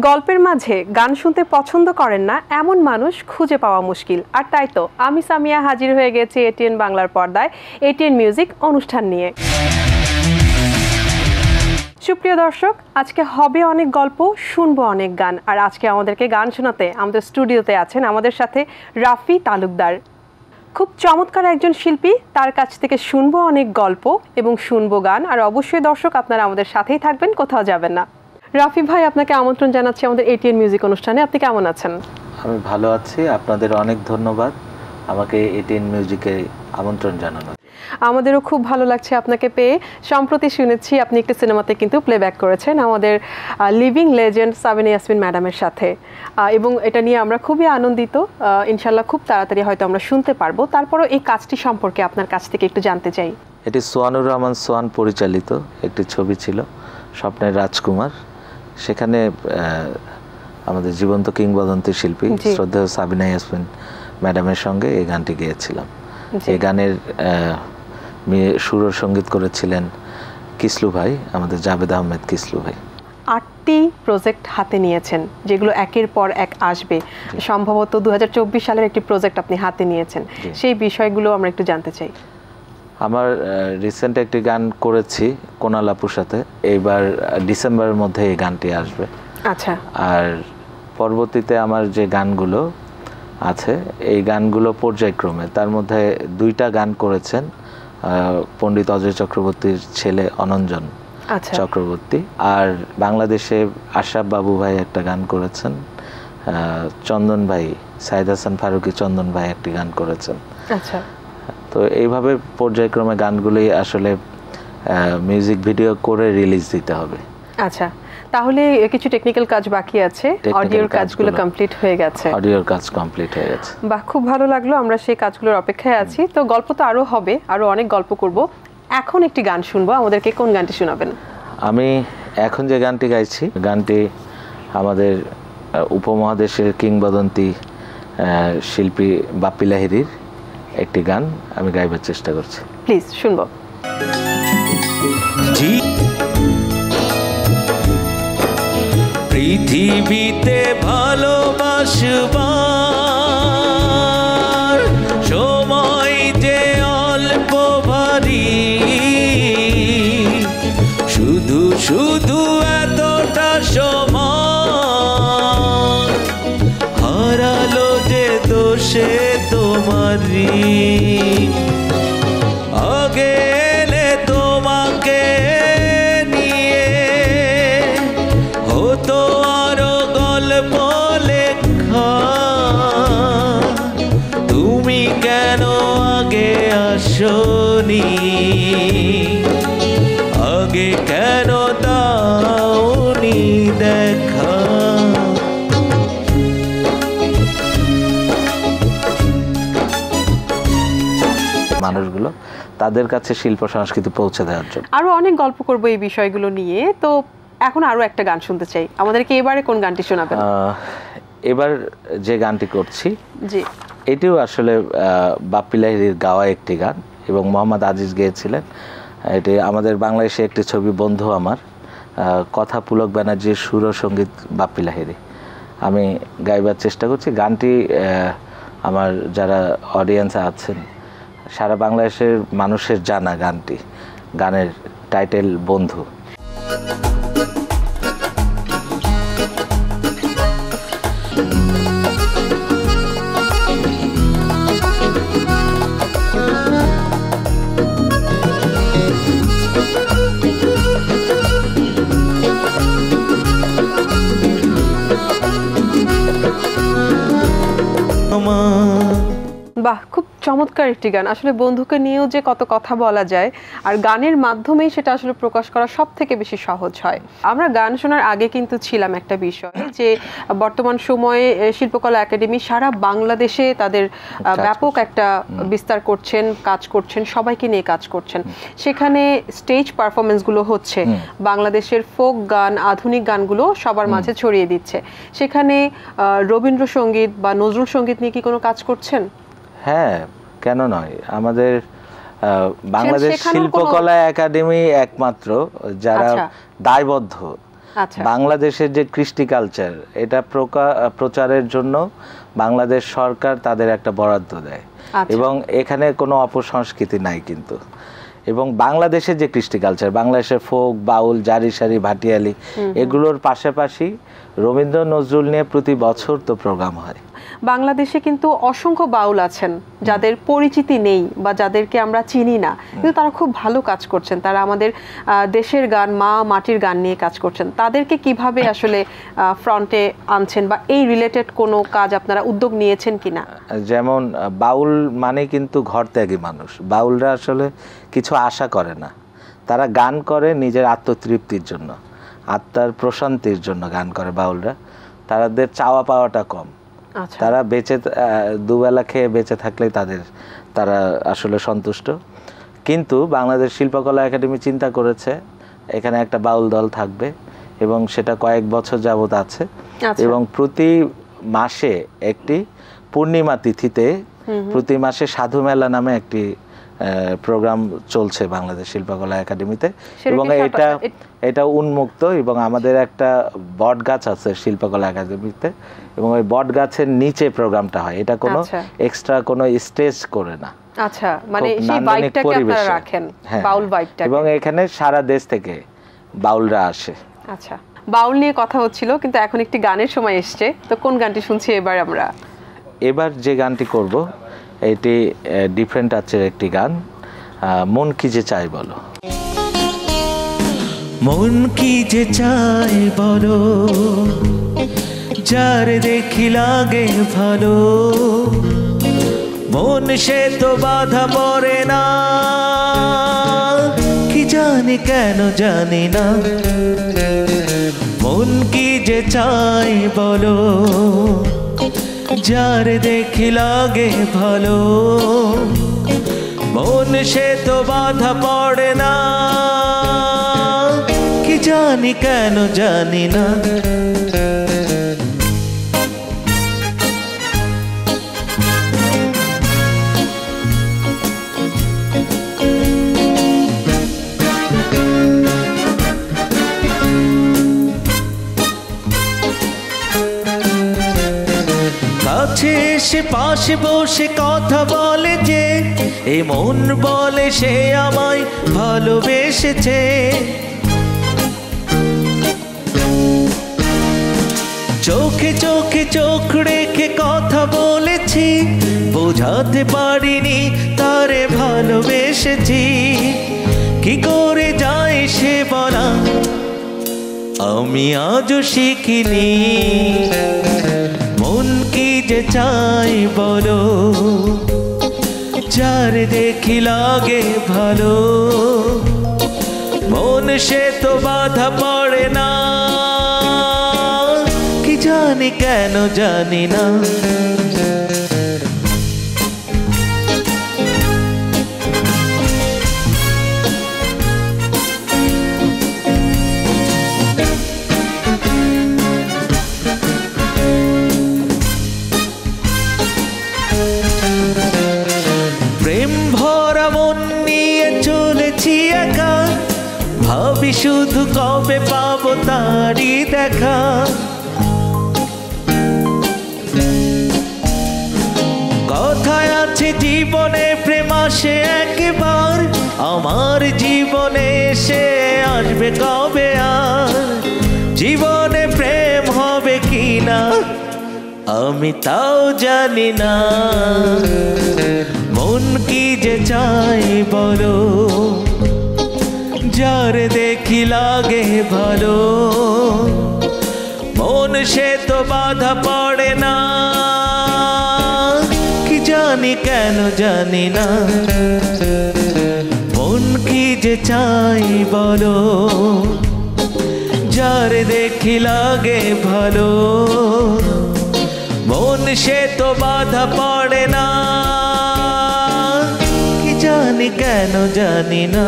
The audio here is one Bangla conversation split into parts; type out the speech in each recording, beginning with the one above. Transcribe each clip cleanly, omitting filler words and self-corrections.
গল্পের মাঝে গান শুনতে পছন্দ করেন না এমন মানুষ খুঁজে পাওয়া মুশকিল। আর তাই তো আমি সামিয়া হাজির হয়ে গেছি এটিএন বাংলার পর্দায় এটিএন মিউজিক অনুষ্ঠান নিয়ে। সুপ্রিয় দর্শক, আজকে হবে অনেক গল্প, শুনবো অনেক গান। আর আজকে আমাদেরকে গান শোনাতে আমাদের স্টুডিওতে আছেন আমাদের সাথে রাফি তালুকদার। খুব চমৎকার একজন শিল্পী, তার কাছ থেকে শুনবো অনেক গল্প এবং শুনবো গান। আর অবশ্যই দর্শক, আপনারা আমাদের সাথেই থাকবেন, কোথাও যাবেন না। রাফি ভাই, আপনাকে আমন্ত্রণ জানাচ্ছি আমাদের এটিএন মিউজিক অনুষ্ঠানে। আপনি কেমন আছেন? আমি ভালো আছি, আপনাদের অনেক ধন্যবাদ আমাকে এটিএন মিউজিকে আমন্ত্রণ জানানোর। আমাদেরও খুব ভালো লাগছে আপনাকে পেয়ে। সম্প্রতি শুনেছি আপনি একটি সিনেমাতে কিন্তু প্লেব্যাক করেছেন আমাদের লিভিং লেজেন্ড সাবিনা ইয়াসমিন ম্যাডামের সাথে, এবং এটা নিয়ে আমরা খুবই আনন্দিত। ইনশাল্লাহ খুব তাড়াতাড়ি হয়তো আমরা শুনতে পারবো। তারপরও এই কাজটি সম্পর্কে আপনার কাছ থেকে একটু জানতে চাই। এটি সোহানুর রহমান সোহান পরিচালিত একটি ছবি ছিল, স্বপ্নের রাজকুমার। সেখানে আমাদের জীবন্ত কিংবদন্তি শিল্পী শ্রদ্ধেয় সাবিনা ইয়াসমিন ম্যাডামের সঙ্গে এই গানটি গেয়েছিলাম। এই গানের সুর ও সঙ্গীত করেছিলেন কিসলু ভাই, আমাদের জাভেদ আহমেদ কিসলু ভাই। 8টি প্রজেক্ট হাতে নিয়েছেন, যেগুলো একের পর এক আসবে। সম্ভবত 2024 সালের একটি প্রজেক্ট আপনি হাতে নিয়েছেন, সেই বিষয়গুলো আমরা একটু জানতে চাই। আমার রিসেন্ট একটি গান করেছি কোনাল আপুর সাথে, এইবার ডিসেম্বরের মধ্যে এই গানটি আসবে। আচ্ছা। আর পরবর্তীতে আমার যে গানগুলো আছে এই গানগুলো পর্যায়ক্রমে, তার মধ্যে 2টা গান করেছেন পণ্ডিত অজয় চক্রবর্তীর ছেলে অনঞ্জন চক্রবর্তী, আর বাংলাদেশে আশরাফ বাবু ভাই একটা গান করেছেন, চন্দন ভাই, সাইদ হাসান ফারুকি চন্দন ভাই একটি গান করেছেন। আচ্ছা। তো এইভাবে পর্যায়ক্রমে গানগুলি আসলে মিউজিক ভিডিও করে রিলিজ দিতে হবে। আচ্ছা, তাহলে কিছু টেকনিক্যাল কাজ বাকি আছে, অডিওর কাজগুলো কমপ্লিট হয়ে গেছে। অডিওর কাজ কমপ্লিট হয়ে গেছে। বাহ, খুব ভালো লাগলো। আমরা সেই কাজগুলোর অপেক্ষায় আছি। তো গল্প তো আরো হবে, আরো অনেক গল্প করব। এখন একটি গান শুনবো, আমাদেরকে কোন গানটি শোনাবেন? আমি এখন যে গানটি গাইছি, গানটি আমাদের উপমহাদেশের কিংবদন্তি শিল্পী বাপ্পি লাহিড়ীর একটি গান আমি গাইবার চেষ্টা করছি। প্লিজ শুনবো। পৃথিবীতে ভালোবাসবার সময় যে অল্প ভারী, শুধু শুধু এতটা সময় হারালো যে দোষে তোমারই। আগে এলে তোমাকে নিয়ে হতো আরো গল্প লেখা, তুমি কেন আগে আসনি, আগে কেন দাওনি দেখা। মানুষগুলো তাদের কাছে শিল্প সংস্কৃতি পৌঁছে দেওয়ার জন্য আরো অনেক গল্প করব এই বিষয়গুলো নিয়ে। তো এখন আরো একটা গান শুনতে চাই, আমাদেরকে এবারে কোন গানটি শোনাবেন? এবার যে গানটি করছি, জি, এটিও আসলে বাপ্পি লাহিড়ীর গাওয়া একটি গান এবং মোহাম্মদ আজিজ গেয়েছিলেন। এটি আমাদের বাংলাদেশে একটি ছবি বন্ধু আমার, কথা পুলক ব্যানার্জির, সুর ও সঙ্গীত বাপ্পি লাহিড়ী। আমি গাইবার চেষ্টা করছি। গানটি আমার যারা অডিয়েন্স আছেন সারা বাংলাদেশের মানুষের জানা গানটি। গানের টাইটেল বন্ধু। বাহ, খুব চমৎকার একটি গান। আসলে বন্ধুকে নিয়েও যে কত কথা বলা যায়, আর গানের মাধ্যমেই সেটা আসলে প্রকাশ করা সব থেকে বেশি সহজ হয়। আমরা গান শোনার আগে কিন্তু ছিলাম একটা বিষয়, যে বর্তমান সময়ে শিল্পকলা একাডেমি সারা বাংলাদেশে তাদের ব্যাপক একটা বিস্তার করছেন, কাজ করছেন, সবাইকে নিয়ে কাজ করছেন। সেখানে স্টেজ পারফরমেন্সগুলো হচ্ছে, বাংলাদেশের ফোক গান, আধুনিক গানগুলো সবার মাঝে ছড়িয়ে দিচ্ছে। সেখানে রবীন্দ্রসঙ্গীত বা নজরুল সঙ্গীত নিয়ে কি কোনো কাজ করছেন? হ্যাঁ, কেন নয়। আমাদের বাংলাদেশ শিল্পকলা একাডেমি একমাত্র যারা দায়বদ্ধ আচ্ছা। বাংলাদেশের যে কৃষ্টি কালচার এটা প্রচারের জন্য বাংলাদেশ সরকার তাদের একটা বরাদ্দ দেয়, আচ্ছা। এবং এখানে কোনো অপসংস্কৃতি নাই কিন্তু। এবং বাংলাদেশের যে কৃষ্টি কালচার, বাংলাদেশের ফোক, বাউল, জারি সারি, ভাটিয়ালি, এগুলোর পাশাপাশি রবীন্দ্র নজরুল নিয়ে প্রতি বছর তো প্রোগ্রাম হয়। বাংলাদেশে কিন্তু অসংখ্য বাউল আছেন যাদের পরিচিতি নেই বা যাদেরকে আমরা চিনি না, কিন্তু তারা খুব ভালো কাজ করছেন। তারা আমাদের দেশের গান, মা মাটির গান নিয়ে কাজ করছেন। তাদেরকে কিভাবে আসলে ফ্রন্টে আনছেন বা এই রিলেটেড কোনো কাজ আপনারা উদ্যোগ নিয়েছেন কিনা? যেমন বাউল মানে কিন্তু ঘরত্যাগী মানুষ। বাউলরা আসলে কিছু আশা করে না, তারা গান করে নিজের আত্মতৃপ্তির জন্য, আত্মার প্রশান্তির জন্য গান করে বাউলরা। তাদের চাওয়া পাওয়াটা কম। তারা বেঁচে দুবেলা খেয়ে বেঁচে থাকলেই তারা আসলে সন্তুষ্ট। কিন্তু বাংলাদেশ শিল্পকলা একাডেমি চিন্তা করেছে এখানে একটা বাউল দল থাকবে, এবং সেটা কয়েক বছর যাবত আছে। এবং প্রতি মাসে একটি পূর্ণিমা তিথিতে প্রতি মাসে সাধু মেলা নামে একটি প্রোগ্রাম চলছে বাংলাদেশ শিল্পকলা একাডেমিতে, এবং এটা উন্মুক্ত। এবং আমাদের একটা বট গাছ আছে শিল্পকলা একাডেমিতে, এবং ওই বট গাছের নিচে প্রোগ্রামটা হয়। এটা কোনো এক্সট্রা কোনো স্টেজ করে না। আচ্ছা, মানে সেই ভাইবটাকে আপনারা রাখেন, বাউল ভাইবটা। এবং এখানে সারা দেশ থেকে বাউলরা আসে। আচ্ছা, বাউল নিয়ে কথা হচ্ছিল, কিন্তু এখন একটি গানের সময় এসছে। তো কোন গানটি শুনছি এবার আমরা? এবার যে গানটি করব এটি ডিফারেন্ট টাচের একটি গান, মন কি যে চাই বলো। মন কি যে চাই বলো, যার দেখি লাগে ভালো, মন সে তো বাধা পড়ে না, কি জানি কেন জানি না। মন কি যে চাই বলো, যার দেখি লাগে ভালো, মন সে তো বাধা পড়ে না, কি জানি কেন জানি না। কাছে এসে পাশে বসে কথা বলে যে, এ মন বলে সে আমায় ভালোবেসেছে। চোখে চোখে চোখ রেখে কথা বলেছি, বোঝাতে পারিনি তারে ভালোবেসেছি। কি করে যায় সে বলা আমি আজও শিখিনি। মন কি যে চাই বলো, যার দেখি লাগে ভালো, মন সে তো বাধা পড়ে না, কি জানি কেন জানি না। ভাবি শুধু কবে পাবো তারই দেখা, কথায় আছে জীবনে প্রেম আসে একবার, আমার জীবনে সে আসবে কবে আর, জীবনে প্রেম হবে কিনা আমি তাও জানি না। মন কি যে চাই বলো, যার দেখি লাগে ভালো, মন সে তো বাধা পড়ে না, কি জানি কেন জানি না। মন কি যে চাই বলো, যার দেখি লাগে ভালো, মন সে তো বাধা পড়ে না, কি জানি কেন জানি না।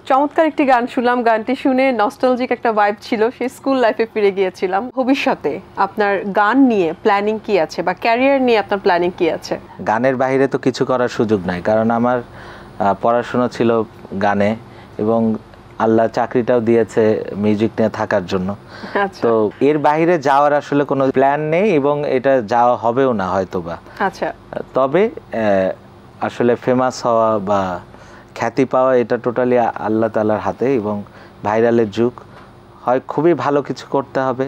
চমৎকার একটি গান শুনলাম। গানটি শুনে নস্টালজিক একটা ভাইব ছিল, সেই স্কুল লাইফে ফিরে গিয়েছিলাম। ভবিষ্যতে আপনার গান নিয়ে প্ল্যানিং কি আছে বা ক্যারিয়ার নিয়ে আপনার প্ল্যানিং কি আছে? গানের বাইরে তো কিছু করার সুযোগ নাই, কারণ আমার পড়াশোনা ছিল গানে, এবং আল্লাহ চাকরিটাও দিয়েছে মিউজিক নিয়ে থাকার জন্য। আচ্ছা তো এর বাইরে যাওয়ার আসলে কোনো প্ল্যান নেই এবং এটা যাওয়া হবেও না হয়তোবা। আচ্ছা তবে আসলে ফেমাস হওয়া বা খ্যাতি পাওয়া এটা টোটালি আল্লাহ তাআলার হাতে, এবং ভাইরালের যুগ, হয় খুবই ভালো কিছু করতে হবে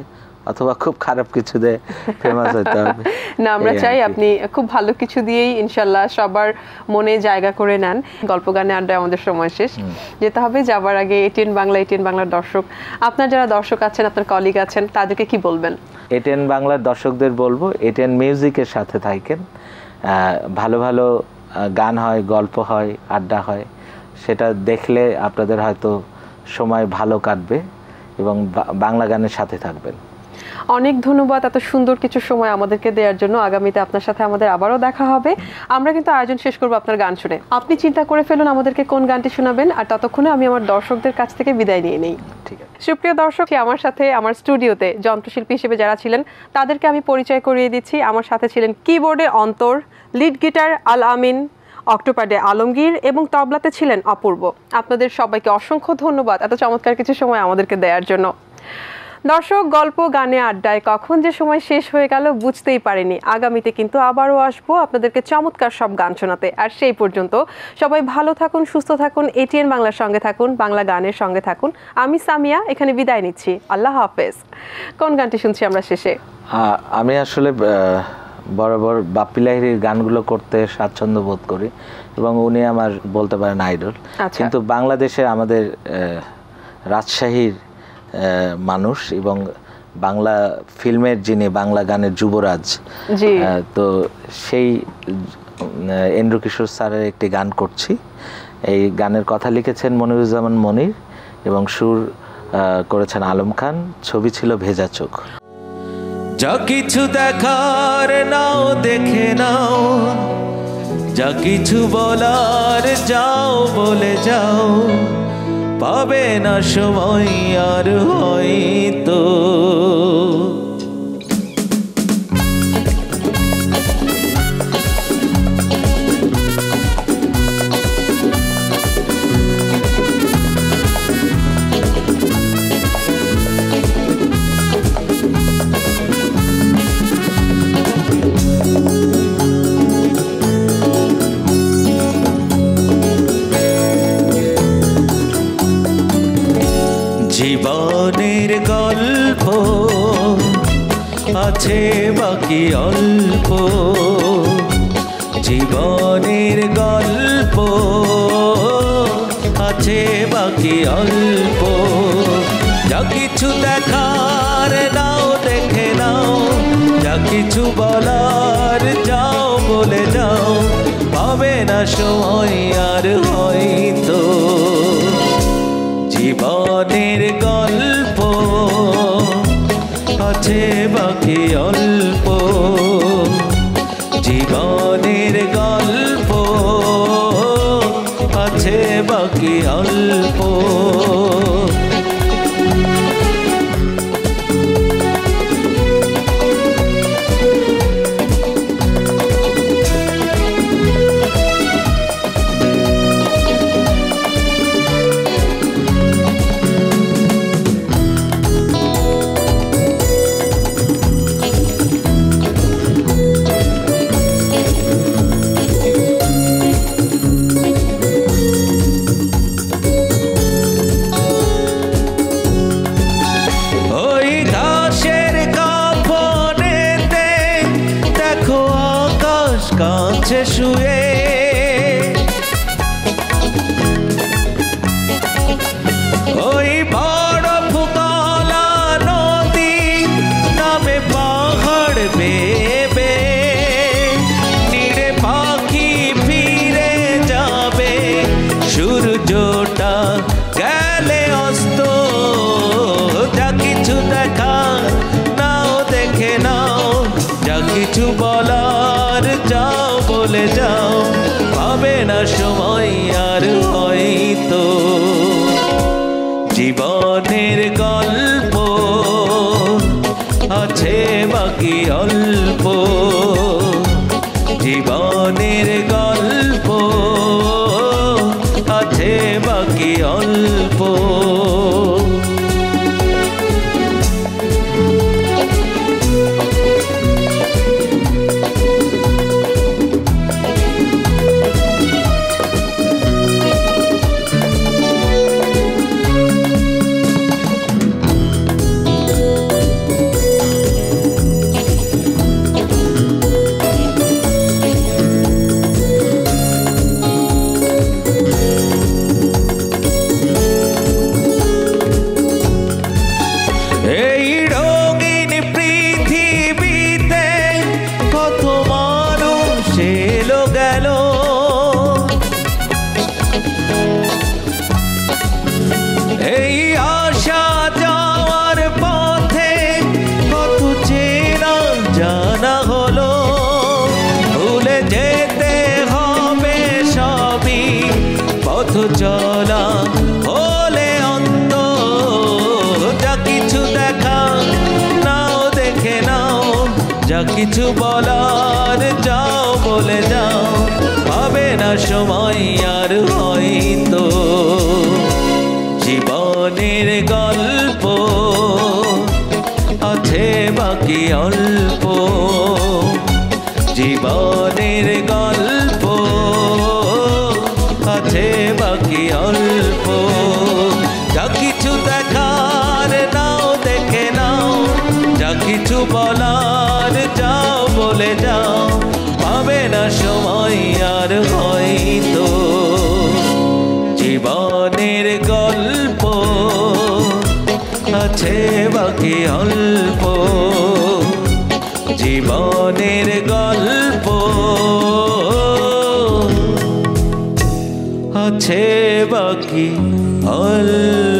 অথবা খুব খারাপ কিছু দিয়ে ফেমাস হতে হবে। না আমরা এই চাই আর কি। আপনি খুব ভালো কিছু দিয়েই ইনশাল্লাহ সবার মনে জায়গা করে নেন। গল্প গানে আড্ডায় আমাদের সময় শেষ, যেতে হবে। যাবার আগে এটিএন বাংলা, এটিএন বাংলার দর্শক, আপনার যারা দর্শক আছেন, আপনার কলিগ আছেন, তাদেরকে কি বলবেন? এটিএন বাংলার দর্শকদের বলবো এটিএন মিউজিকের সাথে থাকেন। ভালো ভালো গান হয়, গল্প হয়, আড্ডা হয়, সেটা দেখলে আপনাদের হয়তো সময় ভালো কাটবে এবং বাংলা গানের সাথে থাকবেন। অনেক ধন্যবাদ এত সুন্দর কিছু সময় আমাদেরকে দেওয়ার জন্য। আগামীতে আপনার সাথে আমাদের আবারও দেখা হবে। আমরা কিন্তু আয়োজন শেষ করবো আপনার গান শুনে। আপনি চিন্তা করে ফেলুন আমাদেরকে কোন গানটি শোনাবেন, আর ততক্ষণে আমি আমার দর্শকদের কাছ থেকে বিদায় নিয়ে নেই। ঠিক আছে। সুপ্রিয় দর্শক, আমার সাথে আমার স্টুডিওতে যন্ত্রশিল্পী হিসেবে যারা ছিলেন তাদেরকে আমি পরিচয় করিয়ে দিচ্ছি। আমার সাথে ছিলেন কিবোর্ডে অন্তর, লিড গিটার আল আমিন, অক্টোপ্যাডে আলমগীর এবং তবলাতে ছিলেন অপূর্ব। আপনাদের সবাইকে অসংখ্য ধন্যবাদ এত চমৎকার কিছু সময় আমাদেরকে দেওয়ার জন্য। দর্শক, গল্প গানে আড্ডায় কখন যে সময় শেষ হয়ে গেল বুঝতেই পারিনি। আগামীতে কিন্তু আবারও আসবো আপনাদেরকে চমৎকার সব গান শোনাতে। আর সেই পর্যন্ত সবাই ভালো থাকুন, সুস্থ থাকুন, এটিএন বাংলার সঙ্গে থাকুন, বাংলা গানের সঙ্গে থাকুন। আমি সামিয়া এখানে বিদায় নিচ্ছি। আল্লাহ হাফেজ। কোন গানটি শুনছি আমরা শেষে? আমি আসলে বরাবর বাপ্পি লাহিড়ীর গানগুলো করতে স্বাচ্ছন্দ্য বোধ করি এবং উনি আমার বলতে পারেন আইডল। কিন্তু বাংলাদেশে আমাদের রাজশাহীর মানুষ এবং বাংলা ফিল্মের যিনি বাংলা গানের যুবরাজ, তো সেই এন্ড্রু কিশোর স্যারের একটি গান করছি। এই গানের কথা লিখেছেন মনিরুজ্জামান মনির এবং সুর করেছেন আলম খান। ছবি ছিল ভেজা চোখ। যা কিছু দেখার নাও দেখে নাও, যা কিছু বলার যাও বলে যাও, পাবে না সময় আর হয়তো। জীবনের গল্প আছে বাকি অল্প, জীবনের গল্প আছে বাকি অল্প। যা কিছু দেখার নাও দেখে নাও, যা কিছু বলার যাও বলে যাও, পাবে না সময় আর হয়তো। জীবনের গল্প আছে বাকি অল্প, জীবনের গল্প আছে বাকি অল্প। কাছে শুয়ে ওই বড় ফুতলা নদী নামে পাহাড় বেবে, নিড়ে পাখি ফিরে যাবে, সূর্যটা গেলে অস্ত। যা কিছু দেখা নাও দেখে নাও, যা কিছু বলার যাও বলে যাও, পাবে না সময় আর হয়তো। জীবনের গল্প আছে বাকি অল্প, জীবনের গল্প আছে বাকি অল্প। কিছু বলার যাও বলে যাও, পাবে না সময় আর হয়তো। জীবনের গল্প আছে বাকি অল্প, জীবনের গল্প আছে বাকি অল্প। যা কিছু দেখার নাও দেখে নাও, যা কিছু বলার যাও বলে যাও, পাবে না সময় আর হয়তো। জীবনের গল্প আছে বাকি অল্প, জীবনের গল্প আছে বাকি অল্প।